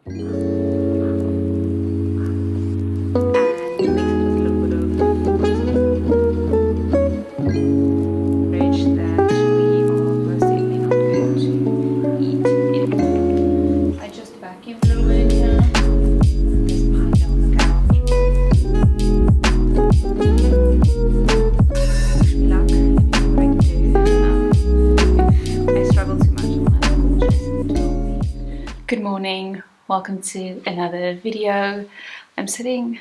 Good morning, welcome to another video. I'm sitting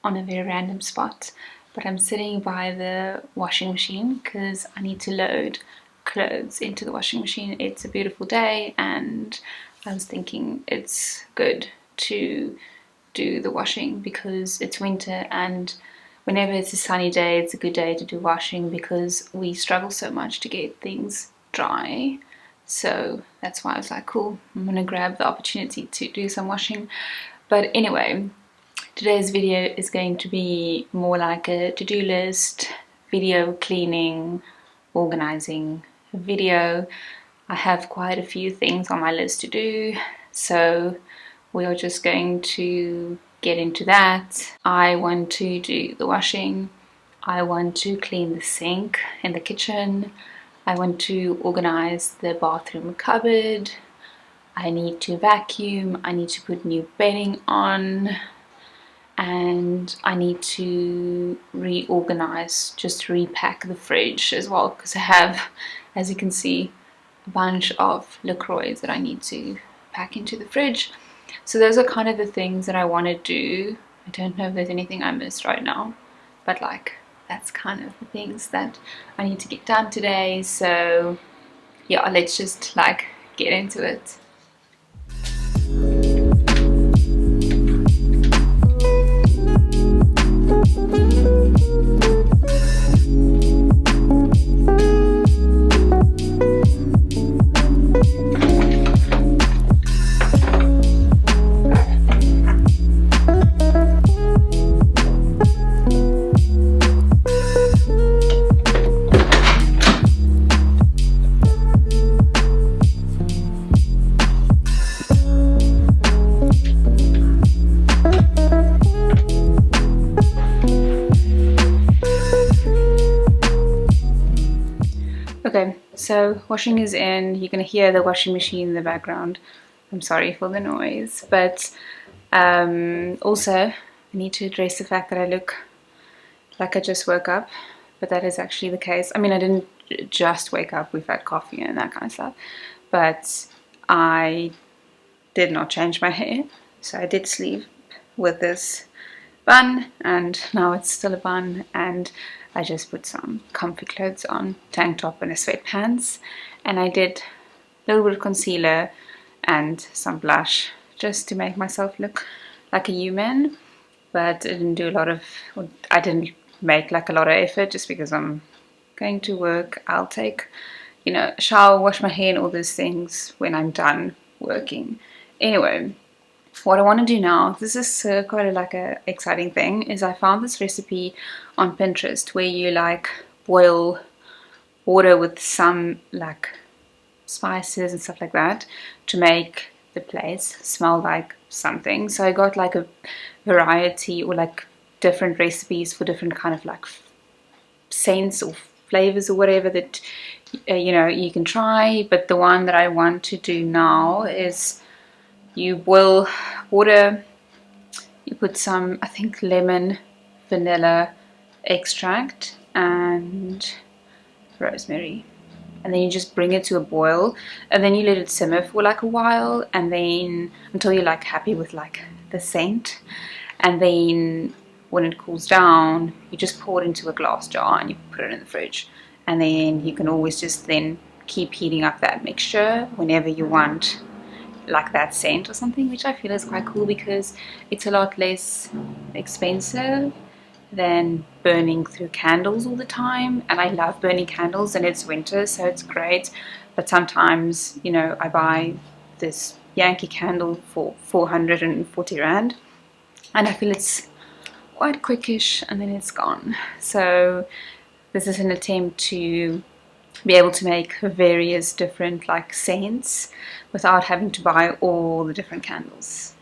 on a very random spot, but I'm sitting by the washing machine because I need to load clothes into the washing machine. It's a beautiful day and I was thinking it's good to do the washing because it's winter, and whenever it's a sunny day it's a good day to do washing because we struggle so much to get things dry. So that's why I was like, cool, I'm gonna grab the opportunity to do some washing. But anyway, today's video is going to be more like a to-do list, video cleaning, organizing video. I have quite a few things on my list to do, so we are just going to get into that. I want to do the washing, I want to clean the sink in the kitchen, I want to organize the bathroom cupboard, I need to vacuum, I need to put new bedding on, and I need to reorganize, just repack the fridge as well, because I have, as you can see, a bunch of LaCroix that I need to pack into the fridge. So those are kind of the things that I want to do. I don't know if there's anything I missed right now, but like that's kind of the things that I need to get done today. So yeah, let's just like get into it. Okay, so washing is in. You're gonna hear the washing machine in the background. I'm sorry for the noise, but also I need to address the fact that I look like I just woke up, but that is actually the case. I mean, I didn't just wake up, we've had coffee and that kind of stuff, but I did not change my hair, so I did sleep with this bun, and now it's still a bun, and I just put some comfy clothes on, tank top and a sweatpants, and I did a little bit of concealer and some blush just to make myself look like a human, but I didn't do a lot of, I didn't make like a lot of effort just because I'm going to work. I'll take, you know, a shower, wash my hair and all those things when I'm done working. Anyway, what I want to do now, this is quite like a exciting thing, is I found this recipe on Pinterest where you like boil water with some like spices and stuff like that to make the place smell like something. So I got like a variety or like different recipes for different kind of like scents or flavors or whatever that you know, you can try. But the one that I want to do now is you boil water, you put some, I think, lemon, vanilla extract and rosemary, and then you just bring it to a boil, and then you let it simmer for like a while, and then until you're like happy with like the scent, and then when it cools down you just pour it into a glass jar and you put it in the fridge, and then you can always just then keep heating up that mixture whenever you want like that scent or something, which I feel is quite cool because it's a lot less expensive than burning through candles all the time. And I love burning candles, and it's winter so it's great, but sometimes, you know, I buy this Yankee candle for 440 rand and I feel it's quite quickish and then it's gone. So this is an attempt to be able to make various different like scents without having to buy all the different candles.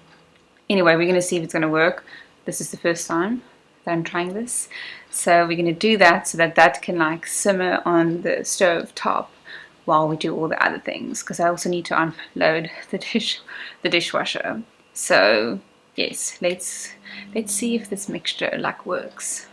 Anyway, we're going to see if it's going to work. This is the first time that I'm trying this, so we're going to do that so that that can like simmer on the stove top while we do all the other things, because I also need to unload the dishwasher. So yes, let's see if this mixture like works.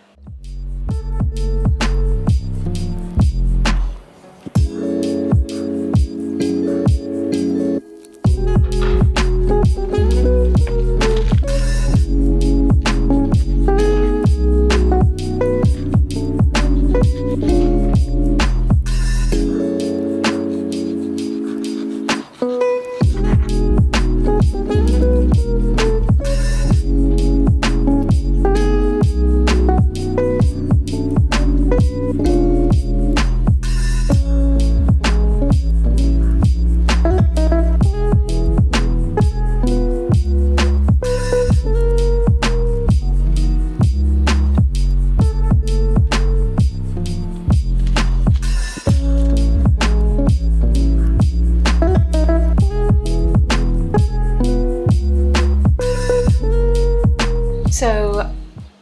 So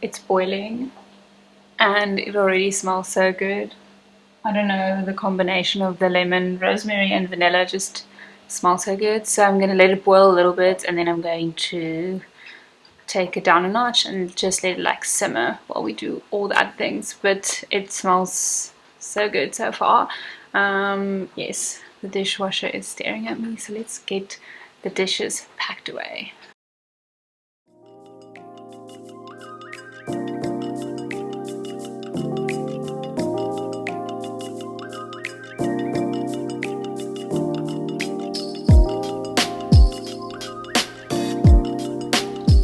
it's boiling and it already smells so good. I don't know, the combination of the lemon, rosemary and vanilla just smells so good. So I'm going to let it boil a little bit, and then I'm going to take it down a notch and just let it like simmer while we do all the other things. But it smells so good so far. Yes, the dishwasher is staring at me, so let's get the dishes packed away.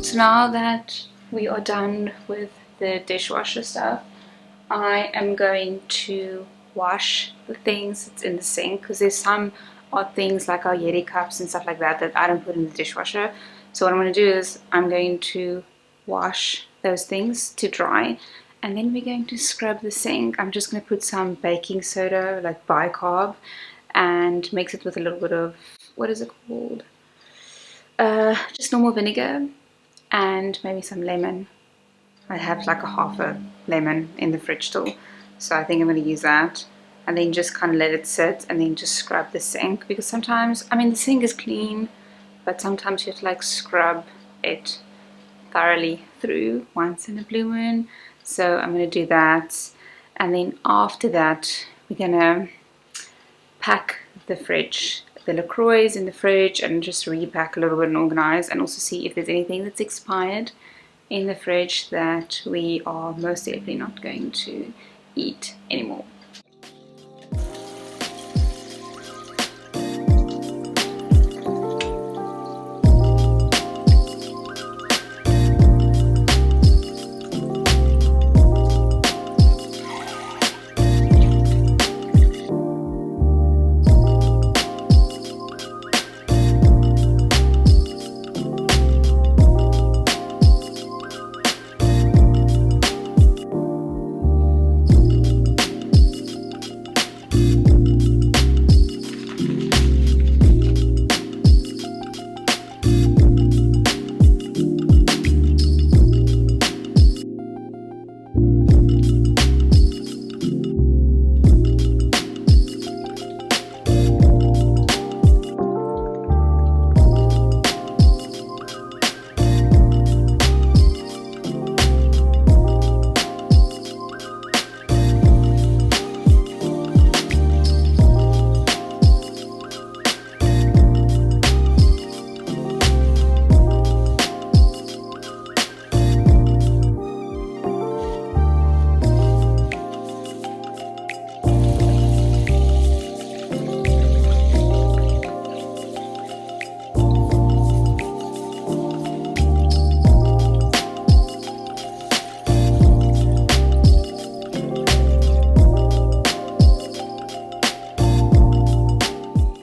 So now that we are done with the dishwasher stuff, I am going to wash the things that's in the sink, because there's some odd things like our Yeti cups and stuff like that that I don't put in the dishwasher. So what I'm going to do is I'm going to wash those things to dry, and then we're going to scrub the sink. I'm just going to put some baking soda, like bicarb, and mix it with a little bit of, what is it called? Just normal vinegar, and maybe some lemon. I have like a half a lemon in the fridge still, so I think I'm going to use that, and then just kind of let it sit, and then just scrub the sink, because sometimes, I mean, the sink is clean, but sometimes you have to like scrub it thoroughly through once in a blue moon. So I'm going to do that, and then after that we're going to pack the fridge, the LaCroix in the fridge, and just repack a little bit and organize, and also see if there's anything that's expired in the fridge that we are most definitely not going to eat anymore.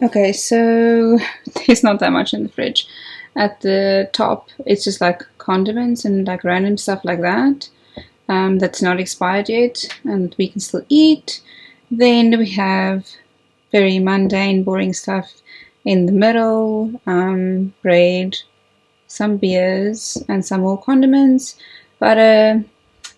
Okay, so there's not that much in the fridge. At the top, it's just like condiments and like random stuff like that. That's not expired yet and we can still eat. Then we have very mundane, boring stuff in the middle, bread, some beers, and some more condiments, butter,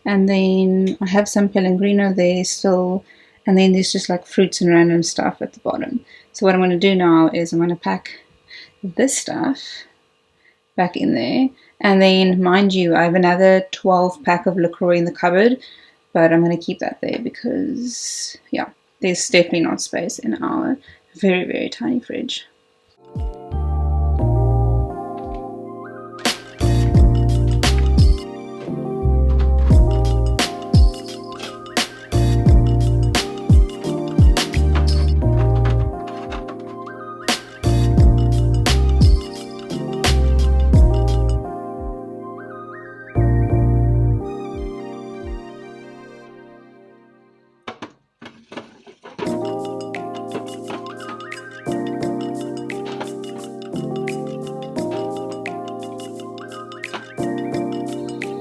and then I have some pellegrino there still, and then there's just like fruits and random stuff at the bottom. So what I'm going to do now is I'm going to pack this stuff back in there, and then mind you, I have another 12 pack of LaCroix in the cupboard, but I'm going to keep that there because, yeah, there's definitely not space in our very, very tiny fridge.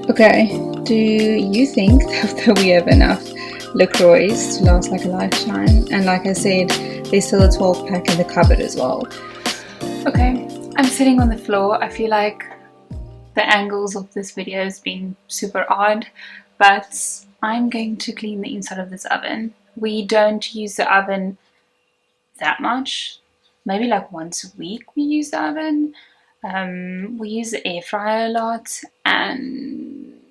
Okay, do you think that we have enough LaCroix to last like a lifetime? And like I said, there's still a 12 pack in the cupboard as well. Okay, I'm sitting on the floor. I feel like the angles of this video has been super odd, but I'm going to clean the inside of this oven. We don't use the oven that much. Maybe like once a week we use the oven. We use the air fryer a lot, and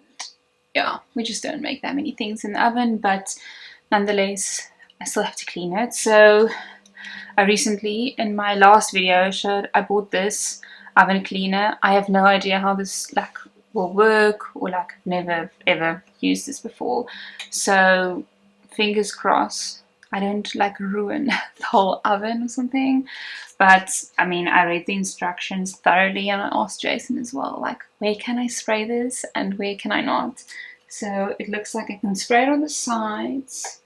yeah, we just don't make that many things in the oven, but nonetheless, I still have to clean it. So I recently, in my last video, showed I bought this oven cleaner. I have no idea how this like will work, or like I've never ever used this before. So fingers crossed I don't like ruin the whole oven or something. But I mean, I read the instructions thoroughly and I asked Jason as well, like, where can I spray this and where can I not? So it looks like I can spray it on the sides,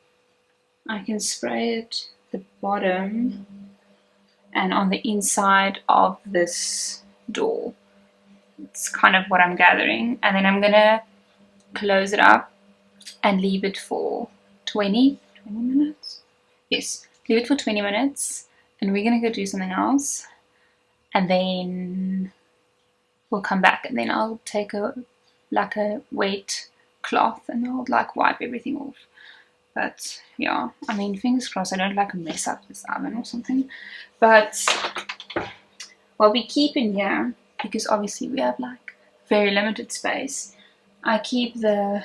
I can spray it the bottom, and on the inside of this door. It's kind of what I'm gathering. And then I'm gonna close it up and leave it for 20 minutes. Yes, leave it for 20 minutes, and we're gonna go do something else, and then we'll come back, and then I'll take a wet cloth and I'll like wipe everything off. But yeah, I mean, fingers crossed I don't like mess up this oven or something. But what we keep in here, because obviously we have like very limited space, I keep the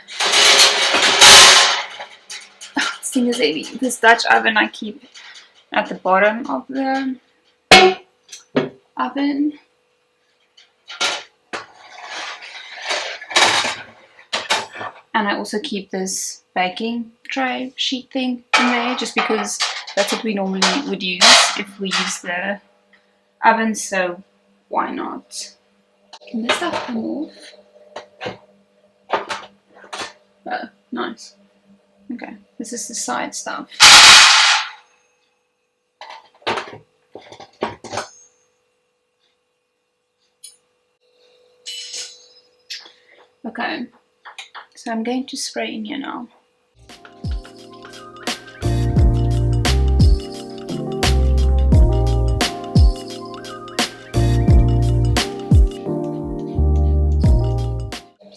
this thing is heavy. This Dutch oven I keep at the bottom of the oven. And I also keep this baking tray sheet thing in there, just because that's what we normally would use if we use the oven, so why not? Can this stuff come off? Oh, nice. Okay, this is the side stuff. Okay, so I'm going to spray in here now.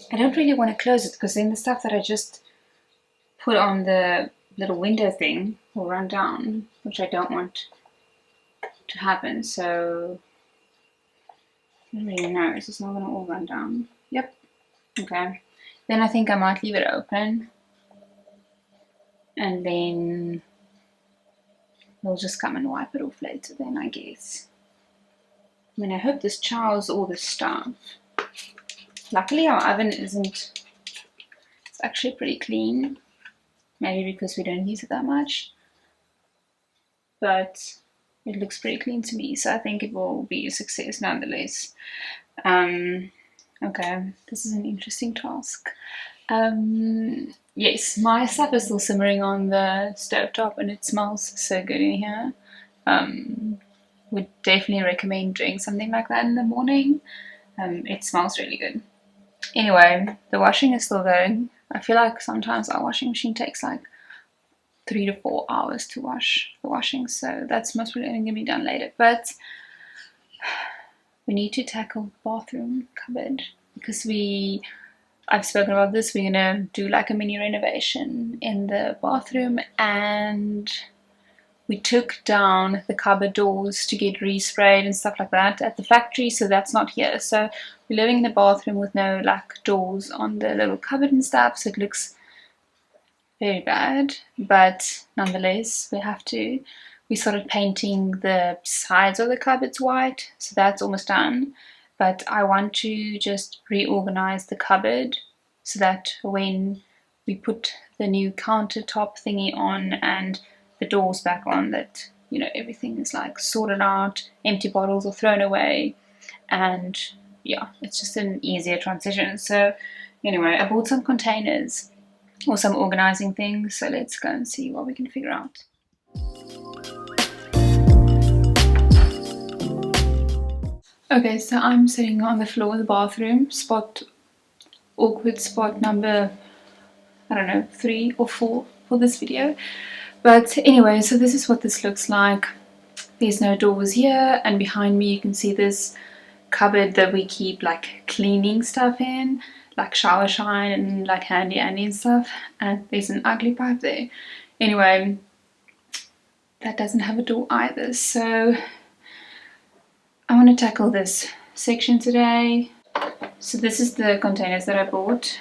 I don't really want to close it because then the stuff that I just put on the little window thing will run down, which I don't want to happen. So I don't really know. Is this not going to all run down? Yep. Okay. Then I think I might leave it open, and then we'll just come and wipe it off later then, I guess. I mean, I hope this chows all this stuff. Luckily our oven isn't, it's actually pretty clean. Maybe because we don't use it that much. But it looks pretty clean to me, so I think it will be a success nonetheless. Okay, this is an interesting task. Yes, my stuff is still simmering on the stovetop and it smells so good in here. Would definitely recommend doing something like that in the morning. It smells really good. Anyway, the washing is still going. I feel like sometimes our washing machine takes like 3 to 4 hours to wash the washing, so that's most probably going to be done later. But we need to tackle the bathroom cupboard because I've spoken about this. We're gonna do like a mini renovation in the bathroom, and we took down the cupboard doors to get resprayed and stuff like that at the factory, so that's not here. So we're living in a bathroom with no like doors on the little cupboard and stuff, so it looks very bad, but nonetheless we started painting the sides of the cupboards white, so that's almost done. But I want to just reorganize the cupboard so that when we put the new countertop thingy on and the doors back on, that everything is like sorted out, empty bottles are thrown away, and yeah, it's just an easier transition. So anyway, I bought some containers or some organizing things, so let's go and see what we can figure out. Okay, so I'm sitting on the floor of the bathroom, awkward spot number, I don't know, 3 or 4 for this video. But anyway, so this is what this looks like. There's no doors here, and behind me you can see this cupboard that we keep like cleaning stuff in, like shower shine and like handy Andy and stuff, and there's an ugly pipe there. Anyway, that doesn't have a door either, so I want to tackle this section today. So this is the containers that I bought.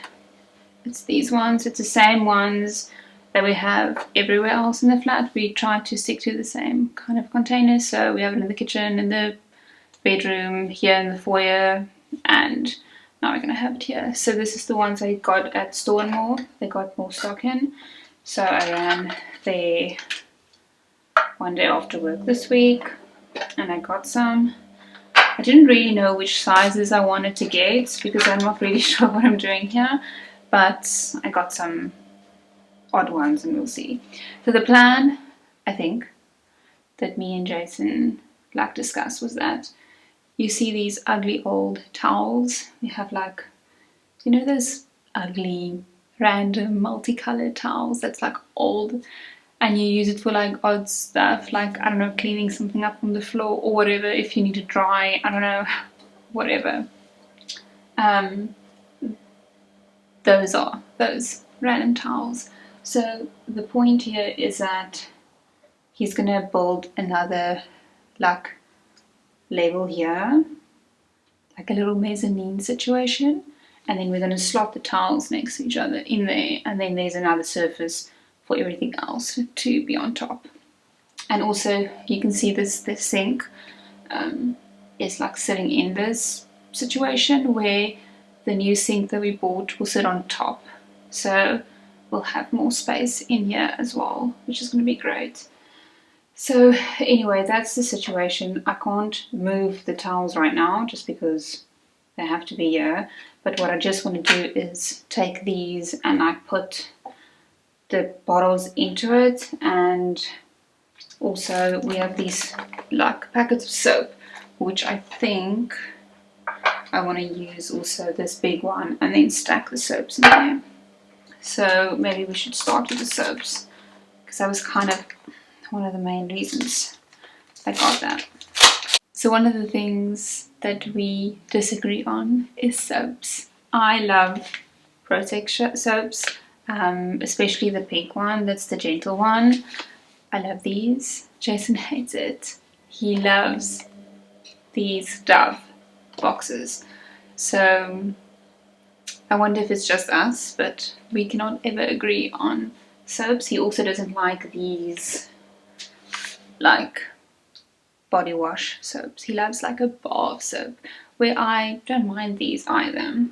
It's these ones. It's the same ones that we have everywhere else in the flat. We try to stick to the same kind of containers, so we have it in the kitchen, in the bedroom, here in the foyer, and now we're gonna have it here. So this is the ones I got at Store & More. They got more stock in, so I ran there one day after work this week and I got some. I didn't really know which sizes I wanted to get because I'm not really sure what I'm doing here, but I got some odd ones and we'll see. So the plan, I think, that me and Jason like discussed was that you see these ugly old towels. We have like, those ugly random multicolored towels that's like old, and you use it for like odd stuff, like, I don't know, cleaning something up from the floor or whatever, if you need to dry, I don't know, whatever. Those are those random towels. So the point here is that he's gonna build another like level here, like a little mezzanine situation, and then we're going to slot the towels next to each other in there, and then there's another surface for everything else to be on top. And also you can see this sink is like sitting in this situation where the new sink that we bought will sit on top, so we'll have more space in here as well, which is going to be great. So anyway, that's the situation. I can't move the towels right now just because they have to be here, but what I just want to do is take these and I put the bottles into it, and also we have these like packets of soap, which I think I want to use also this big one and then stack the soaps in there. So maybe we should start with the soaps, because that was kind of one of the main reasons I got that. So one of the things that we disagree on is soaps. I love Protex soaps, especially the pink one, that's the gentle one. I love these. Jason hates it. He loves these Dove boxes. So I wonder if it's just us, but we cannot ever agree on soaps. He also doesn't like these like body wash soaps. He loves like a bar of soap, where I don't mind these either.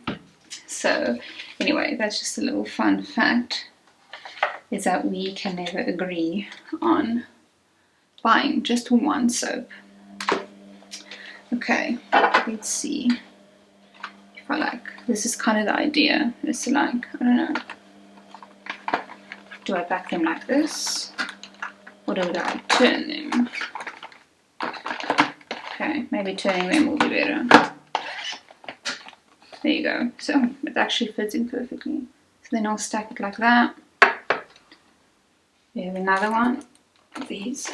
So anyway, that's just a little fun fact, is that we can never agree on buying just one soap. Okay, let's see if I like, this is kind of the idea, is to like, I don't know, do I pack them like this, or do I turn them? Okay, maybe turning them will be better. There you go. So it actually fits in perfectly. So then I'll stack it like that. We have another one of these.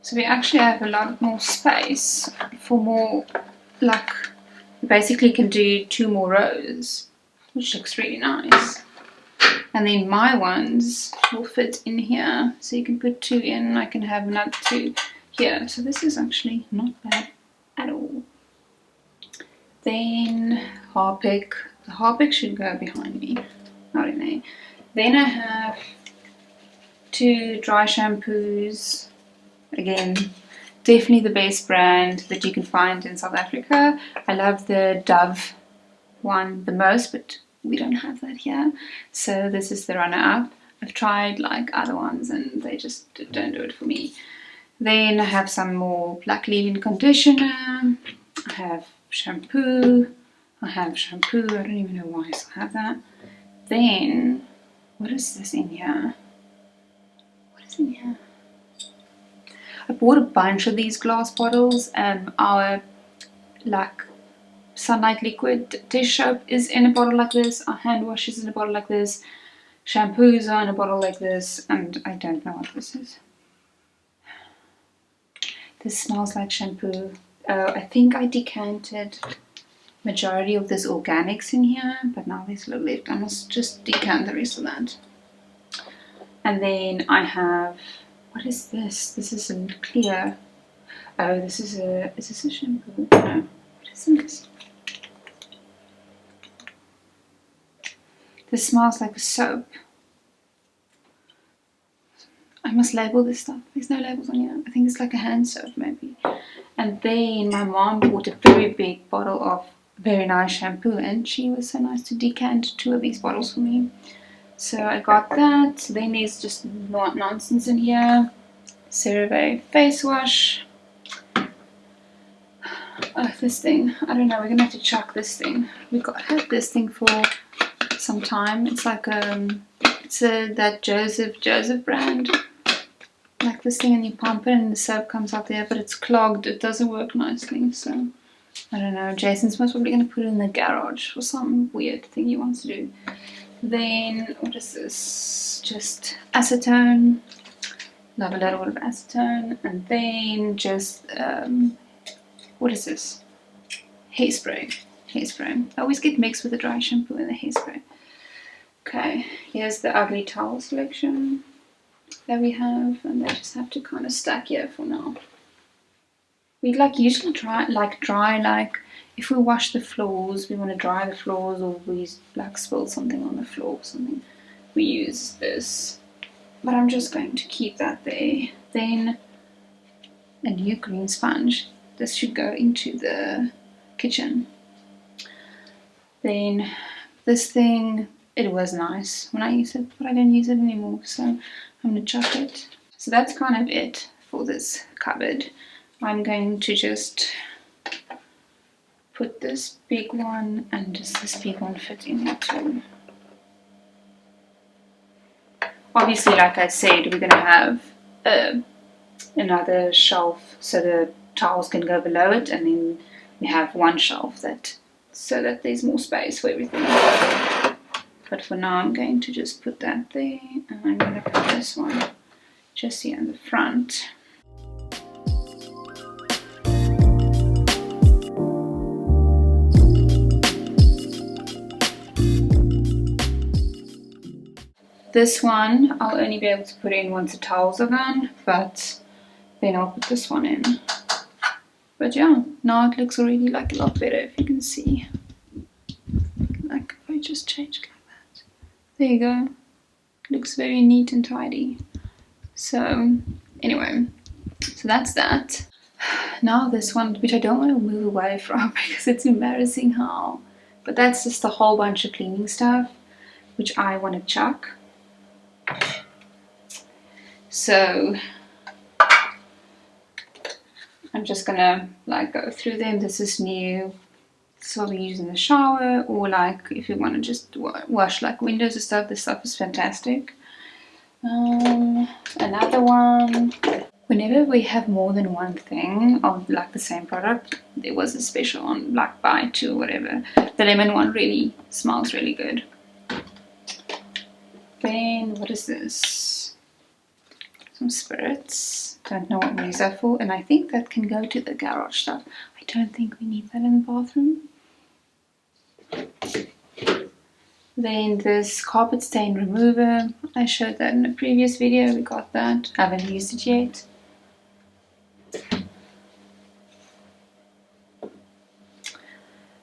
So we actually have a lot more space for more, like, you basically can do 2 more rows, which looks really nice. And then my ones will fit in here, so you can put 2 in, I can have another 2 here. So this is actually not bad at all. Then Harpic. The Harpic should go behind me, not in there. Then I have 2 dry shampoos. Again, definitely the best brand that you can find in South Africa. I love the Dove one the most, but we don't have that here. So this is the runner-up. I've tried like other ones and they just don't do it for me. Then I have some more black leave-in conditioner. I have shampoo. I have shampoo. I don't even know why I still have that. Then, what is this in here? What is in here? I bought a bunch of these glass bottles. Our like sunlight liquid dish soap is in a bottle like this. Our hand wash is in a bottle like this. Shampoos are in a bottle like this. And I don't know what this is. This smells like shampoo. I think I decanted majority of this organics in here, but now there's a little left. I must just decant the rest of that. And then I have, what is this? This is a clear. Oh, this is this a shampoo? No. What is this? This smells like a soap. I must label this stuff. There's no labels on here. I think it's like a hand soap maybe. And then my mom bought a very big bottle of very nice shampoo, and she was so nice to decant 2 of these bottles for me. So I got that. Then there's just not nonsense in here. CeraVe face wash. Oh, this thing. I don't know. We're gonna have to chuck this thing. We had this thing for some time. It's like it's that Joseph brand. Like this thing, and you pump it and the soap comes out there, but it's clogged. It doesn't work nicely, so I don't know. Jason's most probably going to put it in the garage for some weird thing he wants to do. Then what is this? Just acetone. Love a little bit of acetone. And then just what is this? Hairspray. Hairspray. I always get mixed with the dry shampoo and the hairspray. Okay, here's the ugly towel selection that we have, and they just have to kind of stack here for now. We like usually dry like if we wash the floors, we want to dry the floors, or we like spill something on the floor or something, we use this. But I'm just going to keep that there. Then a new green sponge. This should go into the kitchen. Then this thing, it was nice when I used it, but I don't use it anymore, so I'm going to chuck it. So that's kind of it for this cupboard. I'm going to just put this big one, and does this big one fit in there too? Obviously, like I said, we're going to have another shelf so the towels can go below it, and then we have one shelf so that there's more space for everything. But for now, I'm going to just put that there, and I'm going to put this one just here in the front. This one I'll only be able to put in once the towels are gone, but then I'll put this one in. But yeah, now it looks already like a lot better, if you can see. Like if I just change it like that. There you go. It looks very neat and tidy. So anyway, so that's that. Now this one, which I don't want to move away from because it's embarrassing how. But that's just a whole bunch of cleaning stuff, which I want to chuck. So I'm just gonna like go through them. This is new. This is what we use in the shower, or like if you want to just wash like windows and stuff. This stuff is fantastic. Another one. Whenever we have more than one thing of like the same product, there was a special on like buy 2 or whatever. The lemon one really smells really good. Then what is this? some spirits. Don't know what we use that for, and I think that can go to the garage stuff. I don't think we need that in the bathroom. Then this carpet stain remover, I showed that in a previous video. We got that. Haven't used it yet.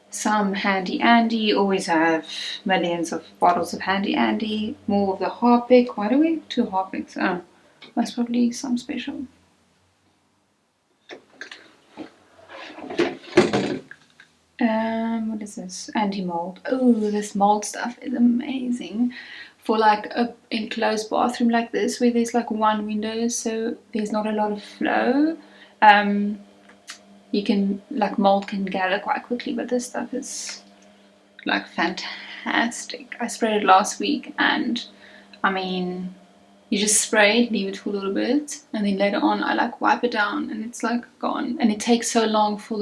Some Handy Andy. Always have millions of bottles of Handy Andy. More of the Harpic. Why do we have 2 Harpics? Oh, that's probably some special. What is this? Anti-mold. Oh, this mold stuff is amazing for like a enclosed bathroom like this, where there's like one window, so there's not a lot of flow. You can, like, mold can gather quite quickly, but this stuff is like fantastic. I sprayed it last week, and I mean, you just spray it, leave it for a little bit, and then later on I like wipe it down and it's like gone. And it takes so long for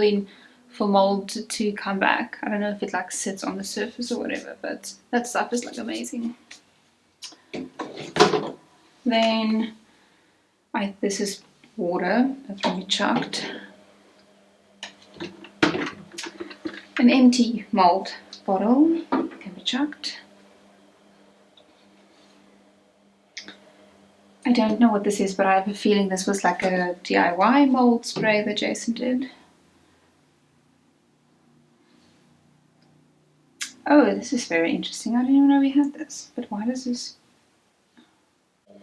mold to come back. I don't know if it like sits on the surface or whatever, but that stuff is like amazing. Then this is water that's going to be chucked. An empty mold bottle can be chucked. I don't know what this is, but I have a feeling this was like a DIY mold spray that Jason did. Oh, this is very interesting. I didn't even know we had this. But why does this...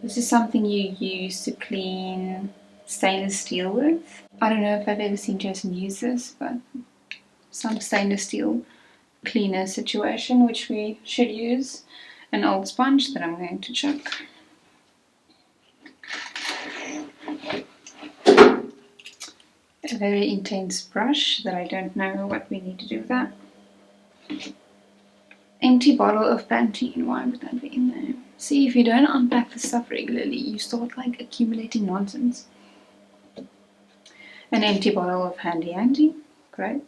This is something you use to clean stainless steel with. I don't know if I've ever seen Jason use this, but some stainless steel cleaner situation, which we should use. An old sponge that I'm going to chuck. A very intense brush that I don't know what we need to do with that. Empty bottle of Pantene. Why would that be in there? See, if you don't unpack the stuff regularly, you start like accumulating nonsense. An empty bottle of Handy Andy. Great.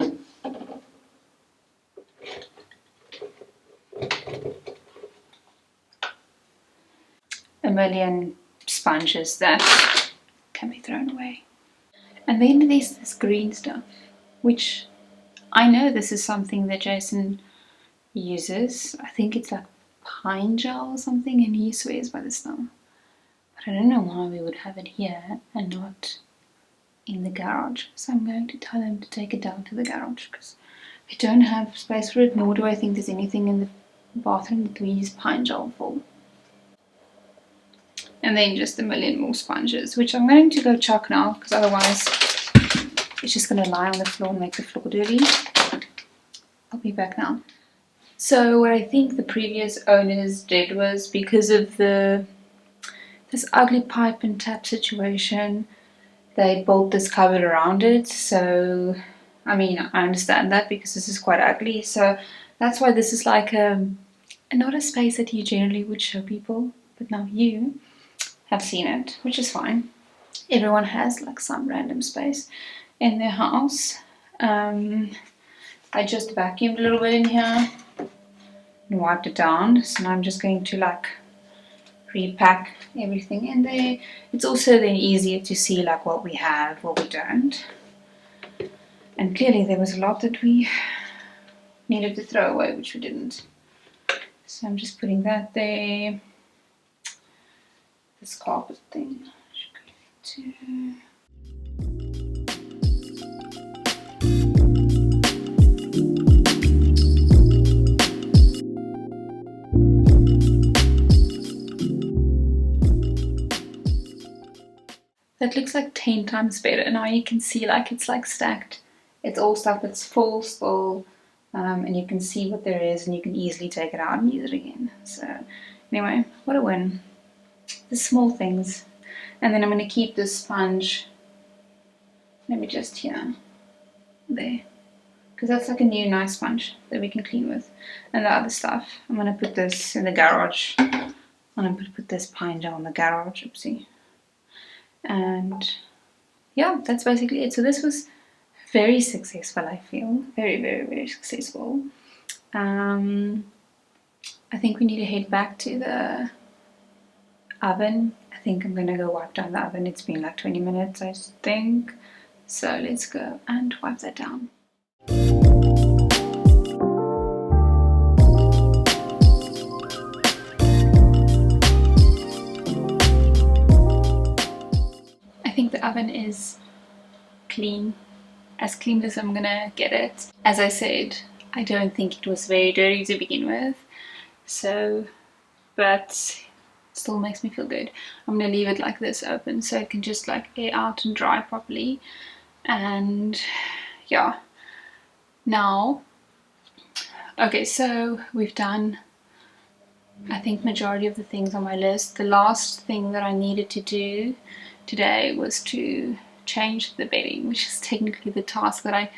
A million sponges that can be thrown away. And then there's this green stuff, which I know this is something that Jason uses. I think it's like pine gel or something, and he swears by this stuff. But I don't know why we would have it here and not in the garage. So I'm going to tell him to take it down to the garage, because we don't have space for it, nor do I think there's anything in the bathroom that we use pine gel for. And then just a million more sponges, which I'm going to go chuck now, because otherwise it's just going to lie on the floor and make the floor dirty. I'll be back now. So what I think the previous owners did was, because of this ugly pipe and tap situation, they built this cupboard around it. So, I mean, I understand that because this is quite ugly. So that's why this is like not a space that you generally would show people, but now you have seen it, which is fine. Everyone has like some random space in their house. I just vacuumed a little bit in here and wiped it down. So now I'm just going to like repack everything in there. It's also then easier to see like what we have, what we don't. And clearly there was a lot that we needed to throw away, which we didn't. So I'm just putting that there. This carpet thing should go to... That looks like 10 times better. Now you can see like it's like stacked. It's all stuff that's full still, and you can see what there is, and you can easily take it out and use it again. So anyway, what a win. The small things. And then I'm going to keep this sponge, maybe just here, there, because that's like a new nice sponge that we can clean with. And the other stuff, I'm going to put this in the garage. I'm going to put this pine gel in the garage, oopsie. And yeah, that's basically it. So this was very successful, I feel. Very, very, very successful. I think we need to head back to the Oven, I think I'm gonna go wipe down the oven. It's been like 20 minutes, I think. So let's go and wipe that down. I think the oven is clean, as clean as I'm gonna get it. As I said, I don't think it was very dirty to begin with, so, but still makes me feel good. I'm gonna leave it like this open so it can just like air out and dry properly. And yeah, now, okay, so we've done, I think, majority of the things on my list. The last thing that I needed to do today was to change the bedding, which is technically the task that I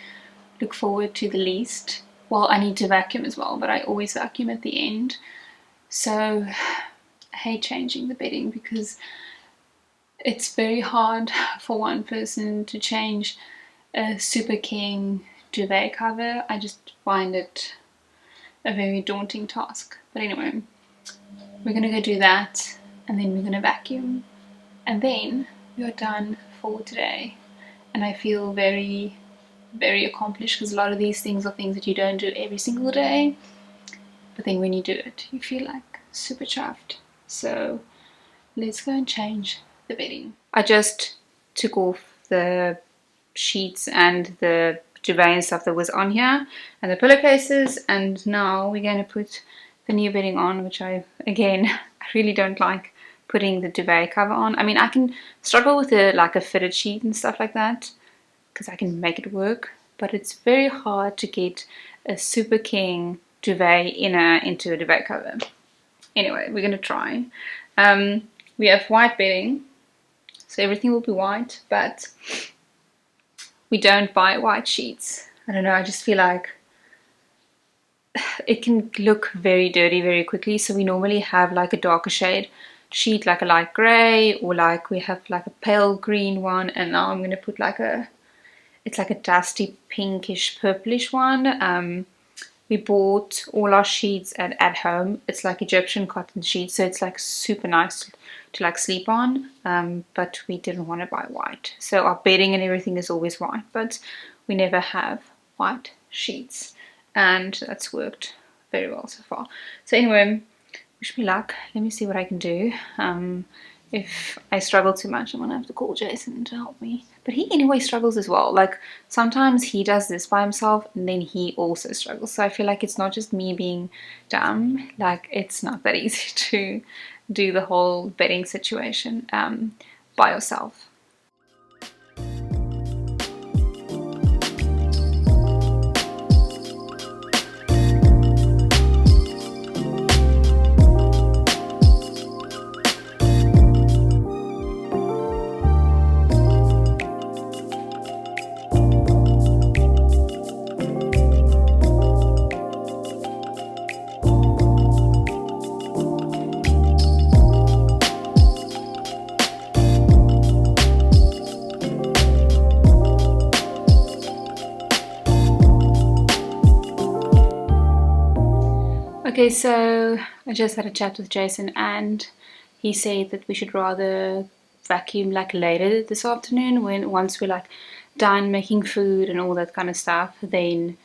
look forward to the least. Well, I need to vacuum as well, but I always vacuum at the end. So I hate changing the bedding because it's very hard for one person to change a Super King duvet cover. I just find it a very daunting task. But anyway, we're gonna go do that, and then we're gonna vacuum, and then we are done for today. And I feel very, very accomplished because a lot of these things are things that you don't do every single day, but then when you do it, you feel like super chuffed. So let's go and change the bedding. I just took off the sheets and the duvet and stuff that was on here and the pillowcases, and now we're going to put the new bedding on, which I really don't like putting the duvet cover on. I mean, I can struggle with a fitted sheet and stuff like that because I can make it work, but it's very hard to get a Super King duvet inner into a duvet cover. Anyway, we're gonna try. We have white bedding, so everything will be white, but we don't buy white sheets. I don't know, I just feel like it can look very dirty very quickly, so we normally have like a darker shade sheet, like a light grey, or like we have like a pale green one, and now I'm gonna put it's like a dusty pinkish purplish one. We bought all our sheets at home. It's like Egyptian cotton sheets, so it's like super nice to like sleep on, but we didn't want to buy white, so our bedding and everything is always white, but we never have white sheets, and that's worked very well so far. So anyway, wish me luck. Let me see what I can do. If I struggle too much, I'm gonna have to call Jason to help me. But he anyway struggles as well. Like sometimes he does this by himself and then he also struggles. So I feel like it's not just me being dumb. Like it's not that easy to do the whole bedding situation by yourself. Okay, so I just had a chat with Jason and he said that we should rather vacuum like later this afternoon, once we're like done making food and all that kind of stuff, then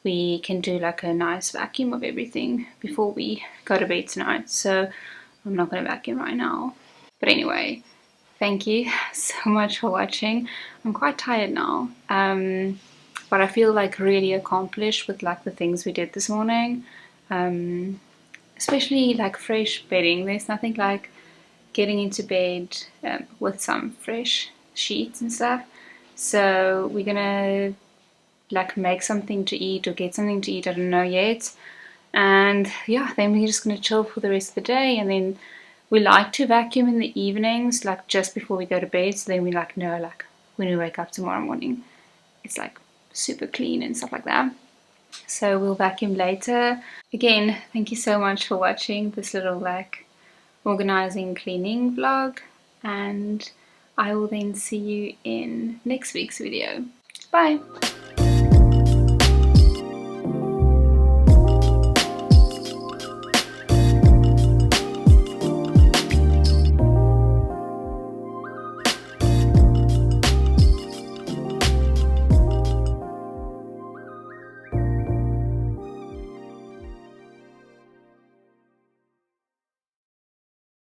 we can do like a nice vacuum of everything before we go to bed tonight. So I'm not going to vacuum right now. But anyway, thank you so much for watching. I'm quite tired now, but I feel like really accomplished with like the things we did this morning. Especially like fresh bedding. There's nothing like getting into bed with some fresh sheets and stuff. So we're gonna like make something to eat or get something to eat, I don't know yet. And yeah, then we're just gonna chill for the rest of the day, and then we like to vacuum in the evenings, like just before we go to bed, so then we like know like when we wake up tomorrow morning it's like super clean and stuff like that. So we'll vacuum later. Again, thank you so much for watching this little like organizing cleaning vlog, and I will then see you in next week's video. Bye!